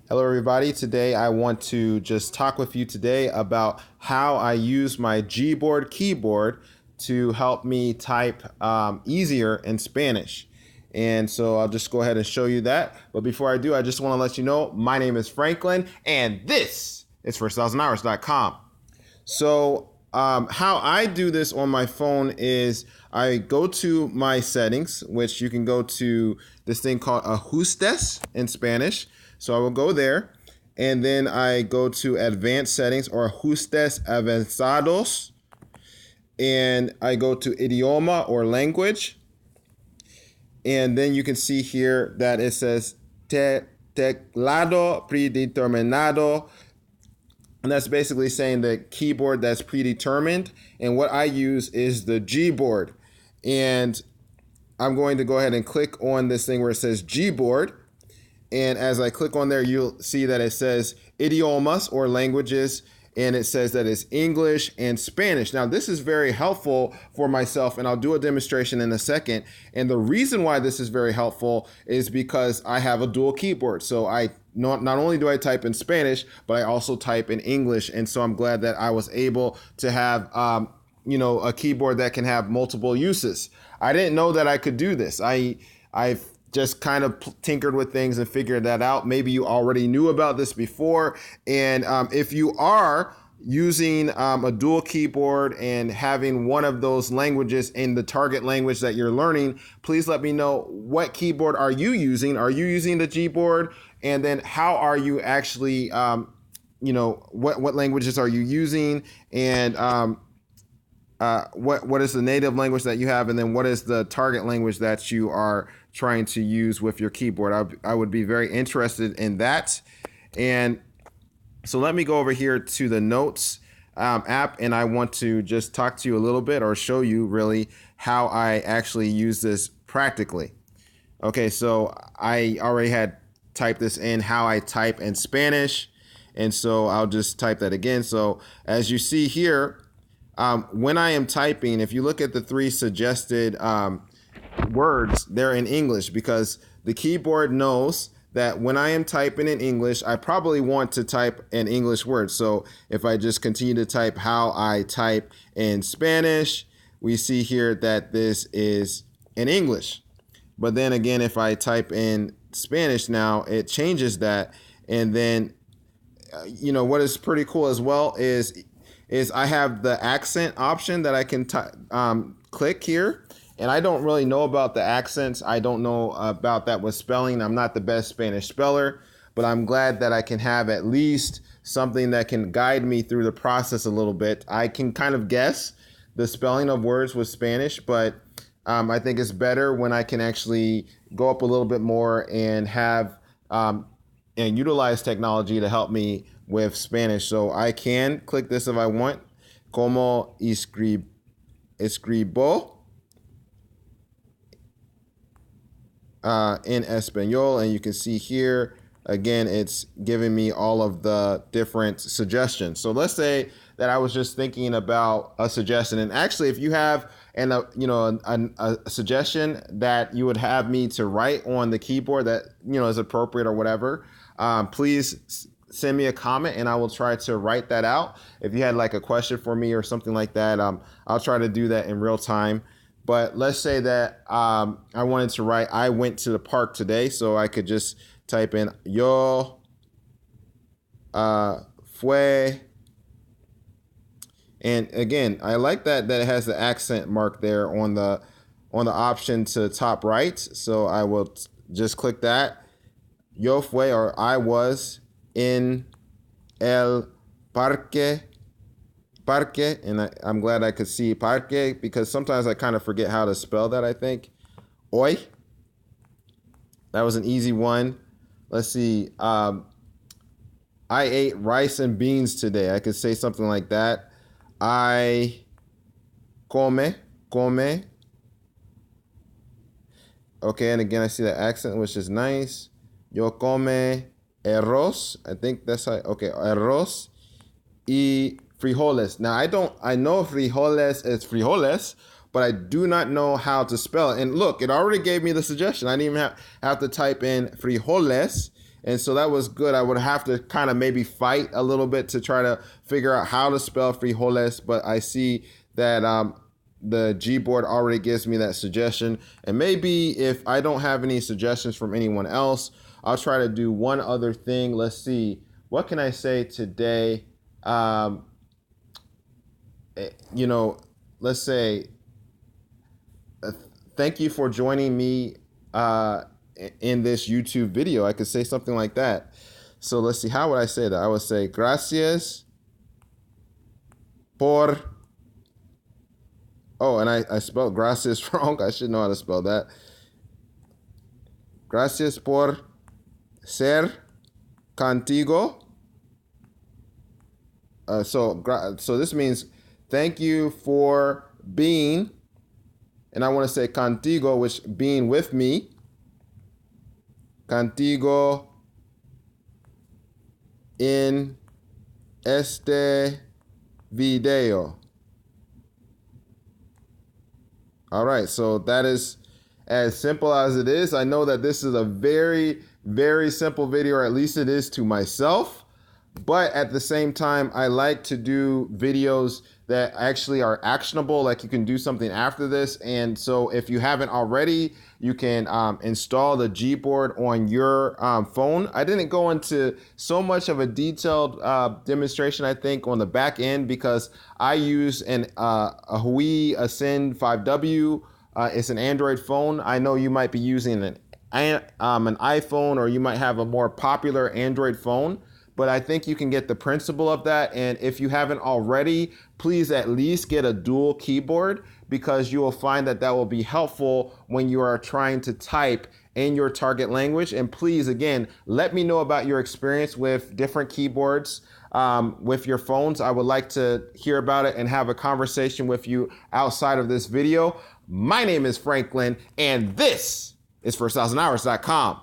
Hello everybody. Today I want to just talk with you today about how I use my Gboard keyboard to help me type easier in Spanish. And so I'll just go ahead and show you that. But before I do, I just want to let you know my name is Franklin and this is first1000hours.com. So how I do this on my phone is I go to my settings, which you can go to this thing called ajustes in Spanish. So I will go there and then I go to advanced settings or ajustes avanzados and I go to idioma or language. And then you can see here that it says teclado predeterminado. And that's basically saying the keyboard that's predetermined. And what I use is the Gboard. And I'm going to go ahead and click on this thing where it says Gboard. And as I click on there, you'll see that it says idiomas or languages. And it says that it's English and Spanish. Now, this is very helpful for myself, and I'll do a demonstration in a second. And the reason why this is very helpful is because I have a dual keyboard. So I not only do I type in Spanish, but I also type in English. And so I'm glad that I was able to have, a keyboard that can have multiple uses. I didn't know that I could do this. I've just kind of tinkered with things and figured that out. Maybe you already knew about this before. And if you are using a dual keyboard and having one of those languages in the target language that you're learning, please let me know what keyboard are you using? Are you using the Gboard? And then how are you actually, what languages are you using? And what is the native language that you have? And then what is the target language that you are trying to use with your keyboard? I would be very interested in that. And so let me go over here to the notes app, and I want to just talk to you a little bit or show you really how I actually use this practically. Okay, so I already had typed this in, how I type in Spanish. And so I'll just type that again. So as you see here, when I am typing, if you look at the three suggested words, they're in English because the keyboard knows that when I am typing in English, I probably want to type an English word. So if I just continue to type how I type in Spanish, we see here that this is in English. But then again, if I type in Spanish now, it changes that. And then, what is pretty cool as well is I have the accent option that I can click here. And I don't really know about the accents. I don't know about that with spelling. I'm not the best Spanish speller, but I'm glad that I can have at least something that can guide me through the process a little bit. I can kind of guess the spelling of words with Spanish, but I think it's better when I can actually go up a little bit more and have and utilize technology to help me with Spanish. So I can click this if I want. Como escribo in Espanol, and you can see here again it's giving me all of the different suggestions. So let's say that I was just thinking about a suggestion, and actually if you have a suggestion that you would have me to write on the keyboard that is appropriate or whatever, please send me a comment and I will try to write that out. If you had like a question for me or something like that, I'll try to do that in real time. But let's say that I wanted to write, I went to the park today, so I could just type in yo fue. And again, I like that it has the accent mark there on the option to top right. So I will just click that. Yo fue, or I was in el parque. And I'm glad I could see parque because sometimes I kind of forget how to spell that, I think. Hoy. That was an easy one. Let's see. I ate rice and beans today. I could say something like that. I come. Okay, and again, I see the accent, which is nice. Yo come arroz. I think that's how. Okay, arroz y frijoles. Now, I know frijoles is frijoles, but I do not know how to spell it. And look, it already gave me the suggestion. I didn't even have to type in frijoles. And so that was good. I would have to kind of maybe fight a little bit to try to figure out how to spell frijoles, but I see that the Gboard already gives me that suggestion. And maybe if I don't have any suggestions from anyone else, I'll try to do one other thing. Let's see. What can I say today? Let's say, thank you for joining me in this YouTube video. I could say something like that. So let's see. How would I say that? I would say, gracias por. Oh, and I spelled gracias wrong. I should know how to spell that. Gracias por ser contigo. So this means thank you for being, and I want to say contigo, which being with me. Contigo en este video. All right, so that is as simple as it is. I know that this is a very, very simple video, or at least it is to myself. But at the same time, I like to do videos that actually are actionable, like you can do something after this. And so if you haven't already, you can install the Gboard on your phone. I didn't go into so much of a detailed demonstration, I think, on the back end, because I use a Huawei Ascend 5W. It's an Android phone. I know you might be using an iPhone, or you might have a more popular Android phone. But I think you can get the principle of that. And if you haven't already, please at least get a dual keyboard, because you will find that that will be helpful when you are trying to type in your target language. And please, again, let me know about your experience with different keyboards with your phones. I would like to hear about it and have a conversation with you outside of this video. My name is Franklin, and this is for 1000hours.com.